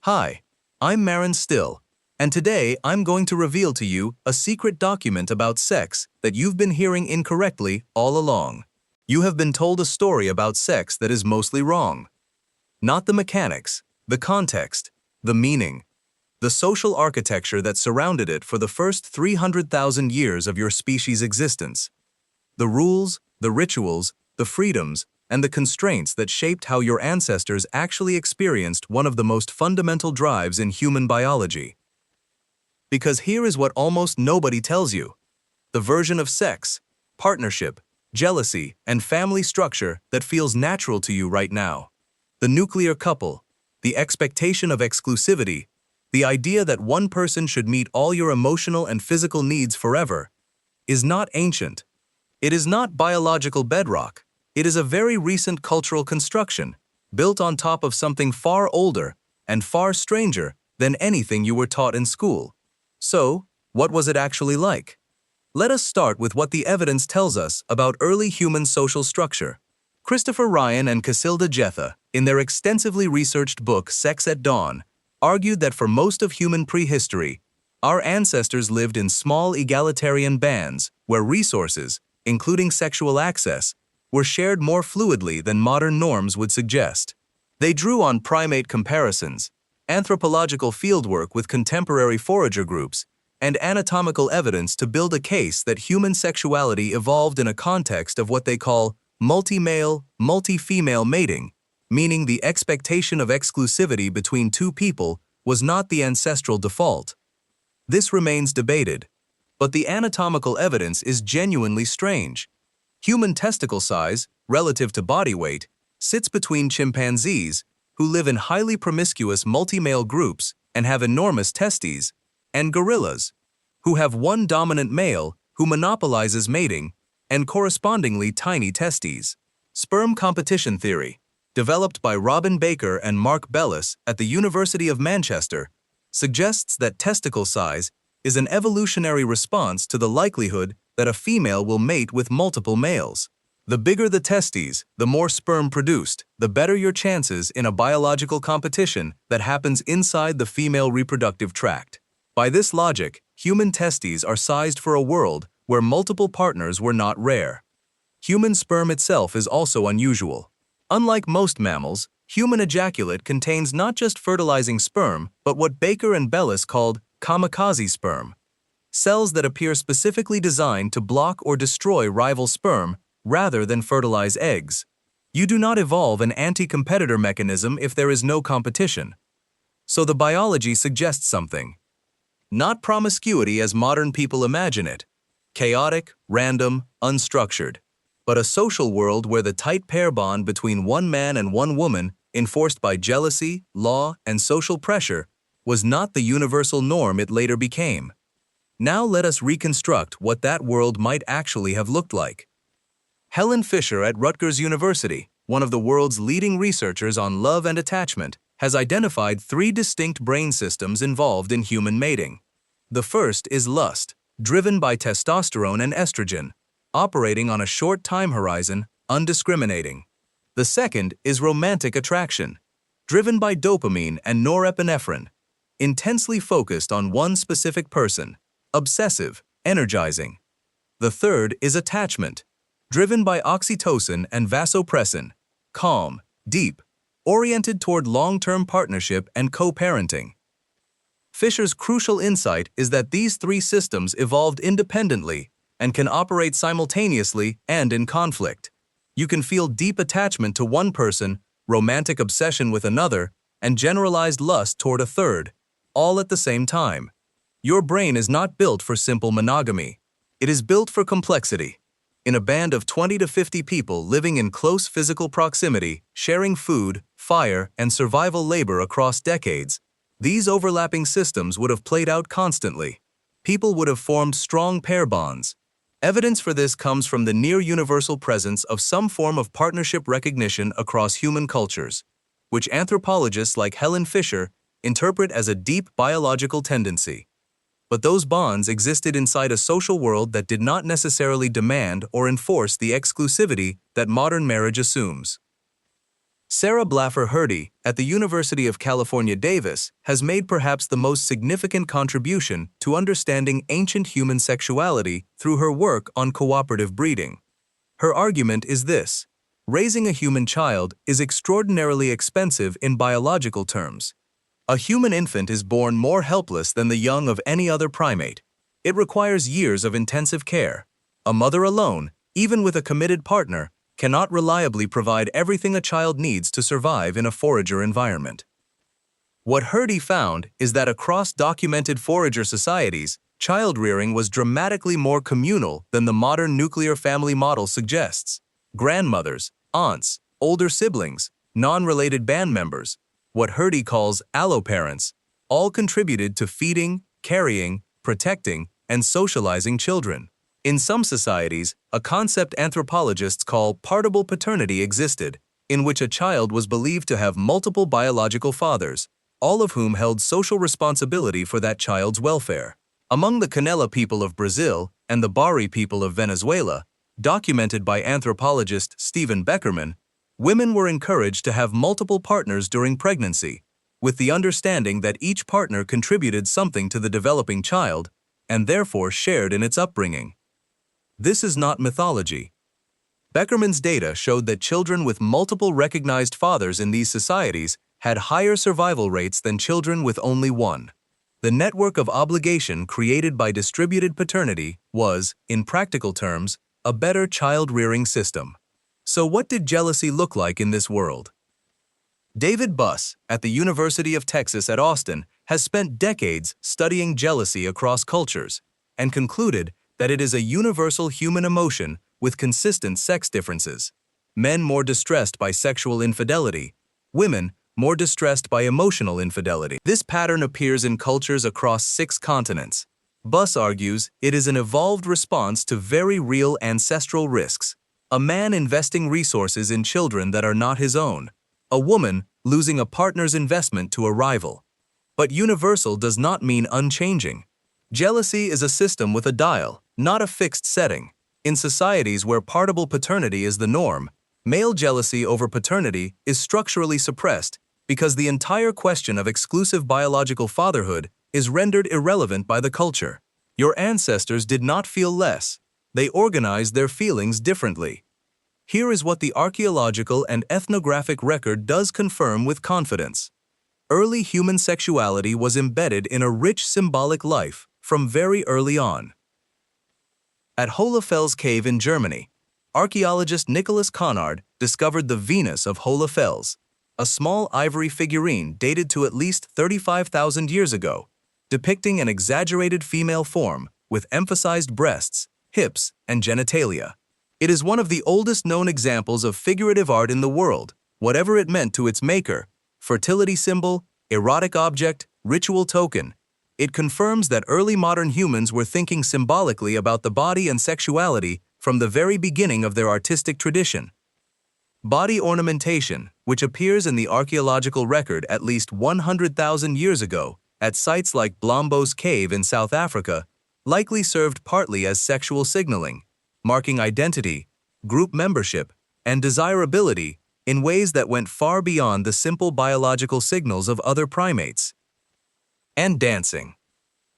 Hi, I'm Marin Still, and today I'm going to reveal to you a secret document about sex that you've been hearing incorrectly all along. You have been told a story about sex that is mostly wrong. Not the mechanics, the context, the meaning, the social architecture that surrounded it for the first 300,000 years of your species' existence. The rules, the rituals, the freedoms, and the constraints that shaped how your ancestors actually experienced one of the most fundamental drives in human biology. Because here is what almost nobody tells you: the version of sex, partnership, jealousy, and family structure that feels natural to you right now. The nuclear couple, the expectation of exclusivity, the idea that one person should meet all your emotional and physical needs forever, is not ancient. It is not biological bedrock. It is a very recent cultural construction, built on top of something far older and far stranger than anything you were taught in school. So, what was it actually like? Let us start with what the evidence tells us about early human social structure. Christopher Ryan and Casilda Jetha, in their extensively researched book Sex at Dawn, argued that for most of human prehistory, our ancestors lived in small egalitarian bands where resources, including sexual access, were shared more fluidly than modern norms would suggest. They drew on primate comparisons, anthropological fieldwork with contemporary forager groups, and anatomical evidence to build a case that human sexuality evolved in a context of what they call multi-male, multi-female mating, meaning the expectation of exclusivity between two people was not the ancestral default. This remains debated, but the anatomical evidence is genuinely strange. Human testicle size, relative to body weight, sits between chimpanzees, who live in highly promiscuous multi-male groups and have enormous testes, and gorillas, who have one dominant male who monopolizes mating and correspondingly tiny testes. Sperm competition theory, developed by Robin Baker and Mark Bellis at the University of Manchester, suggests that testicle size is an evolutionary response to the likelihood that a female will mate with multiple males. The bigger the testes, the more sperm produced, the better your chances in a biological competition that happens inside the female reproductive tract. By this logic, human testes are sized for a world where multiple partners were not rare. Human sperm itself is also unusual. Unlike most mammals, human ejaculate contains not just fertilizing sperm, but what Baker and Bellis called kamikaze sperm, cells that appear specifically designed to block or destroy rival sperm rather than fertilize eggs. You do not evolve an anti-competitor mechanism if there is no competition. So the biology suggests something. Not promiscuity as modern people imagine it, chaotic, random, unstructured, but a social world where the tight pair bond between one man and one woman, enforced by jealousy, law, and social pressure, was not the universal norm it later became. Now let us reconstruct what that world might actually have looked like. Helen Fisher at Rutgers University, one of the world's leading researchers on love and attachment, has identified 3 distinct brain systems involved in human mating. The first is lust, driven by testosterone and estrogen, operating on a short time horizon, undiscriminating. The second is romantic attraction, driven by dopamine and norepinephrine, intensely focused on one specific person, obsessive, energizing. The third is attachment, driven by oxytocin and vasopressin, calm, deep, oriented toward long-term partnership and co-parenting. Fisher's crucial insight is that these 3 systems evolved independently and can operate simultaneously and in conflict. You can feel deep attachment to one person, romantic obsession with another, and generalized lust toward a third, all at the same time. Your brain is not built for simple monogamy. It is built for complexity. In a band of 20 to 50 people living in close physical proximity, sharing food, fire, and survival labor across decades, these overlapping systems would have played out constantly. People would have formed strong pair bonds. Evidence for this comes from the near-universal presence of some form of partnership recognition across human cultures, which anthropologists like Helen Fisher interpret as a deep biological tendency. But those bonds existed inside a social world that did not necessarily demand or enforce the exclusivity that modern marriage assumes. Sarah Blaffer Hrdy, at the University of California, Davis, has made perhaps the most significant contribution to understanding ancient human sexuality through her work on cooperative breeding. Her argument is this: raising a human child is extraordinarily expensive in biological terms. A human infant is born more helpless than the young of any other primate. It requires years of intensive care. A mother alone, even with a committed partner, cannot reliably provide everything a child needs to survive in a forager environment. What Hrdy found is that across documented forager societies, child-rearing was dramatically more communal than the modern nuclear family model suggests. Grandmothers, aunts, older siblings, non-related band members, what Hrdy calls alloparents, all contributed to feeding, carrying, protecting, and socializing children. In some societies, a concept anthropologists call partible paternity existed, in which a child was believed to have multiple biological fathers, all of whom held social responsibility for that child's welfare. Among the Canela people of Brazil and the Bari people of Venezuela, documented by anthropologist Stephen Beckerman, women were encouraged to have multiple partners during pregnancy, with the understanding that each partner contributed something to the developing child and therefore shared in its upbringing. This is not mythology. Beckerman's data showed that children with multiple recognized fathers in these societies had higher survival rates than children with only one. The network of obligation created by distributed paternity was, in practical terms, a better child-rearing system. So what did jealousy look like in this world? David Buss, at the University of Texas at Austin, has spent decades studying jealousy across cultures and concluded that it is a universal human emotion with consistent sex differences. Men more distressed by sexual infidelity, women more distressed by emotional infidelity. This pattern appears in cultures across 6 continents. Buss argues it is an evolved response to very real ancestral risks. A man investing resources in children that are not his own. A woman losing a partner's investment to a rival. But universal does not mean unchanging. Jealousy is a system with a dial, not a fixed setting. In societies where partible paternity is the norm, male jealousy over paternity is structurally suppressed because the entire question of exclusive biological fatherhood is rendered irrelevant by the culture. Your ancestors did not feel less. They organized their feelings differently. Here is what the archaeological and ethnographic record does confirm with confidence. Early human sexuality was embedded in a rich symbolic life from very early on. At Hohlefels Cave in Germany, archaeologist Nicholas Conard discovered the Venus of Hohlefels, a small ivory figurine dated to at least 35,000 years ago, depicting an exaggerated female form with emphasized breasts, hips, and genitalia. It is one of the oldest known examples of figurative art in the world, whatever it meant to its maker: fertility symbol, erotic object, ritual token. It confirms that early modern humans were thinking symbolically about the body and sexuality from the very beginning of their artistic tradition. Body ornamentation, which appears in the archaeological record at least 100,000 years ago at sites like Blombos Cave in South Africa, likely served partly as sexual signaling, marking identity, group membership, and desirability in ways that went far beyond the simple biological signals of other primates. And dancing.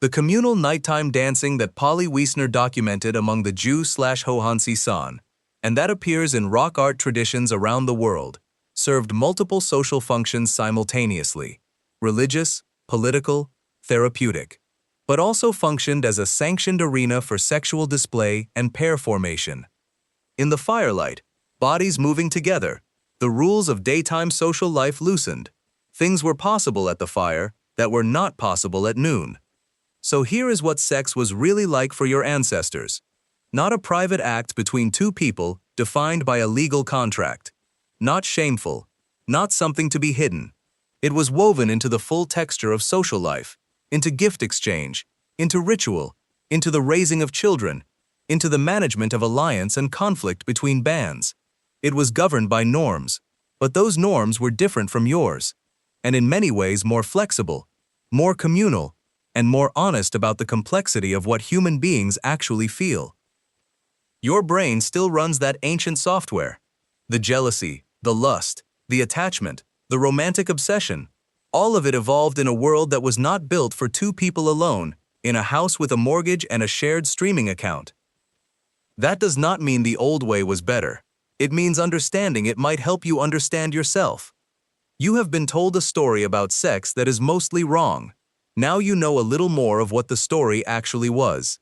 The communal nighttime dancing that Polly Wiesner documented among the Jew/Hohansi San, and that appears in rock art traditions around the world, served multiple social functions simultaneously: religious, political, therapeutic, but also functioned as a sanctioned arena for sexual display and pair formation. In the firelight, bodies moving together, the rules of daytime social life loosened. Things were possible at the fire that were not possible at noon. So here is what sex was really like for your ancestors. Not a private act between two people defined by a legal contract. Not shameful. Not something to be hidden. It was woven into the full texture of social life, into gift exchange, into ritual, into the raising of children, into the management of alliance and conflict between bands. It was governed by norms, but those norms were different from yours, and in many ways more flexible, more communal, and more honest about the complexity of what human beings actually feel. Your brain still runs that ancient software. The jealousy, the lust, the attachment, the romantic obsession. All of it evolved in a world that was not built for two people alone, in a house with a mortgage and a shared streaming account. That does not mean the old way was better. It means understanding it might help you understand yourself. You have been told a story about sex that is mostly wrong. Now you know a little more of what the story actually was.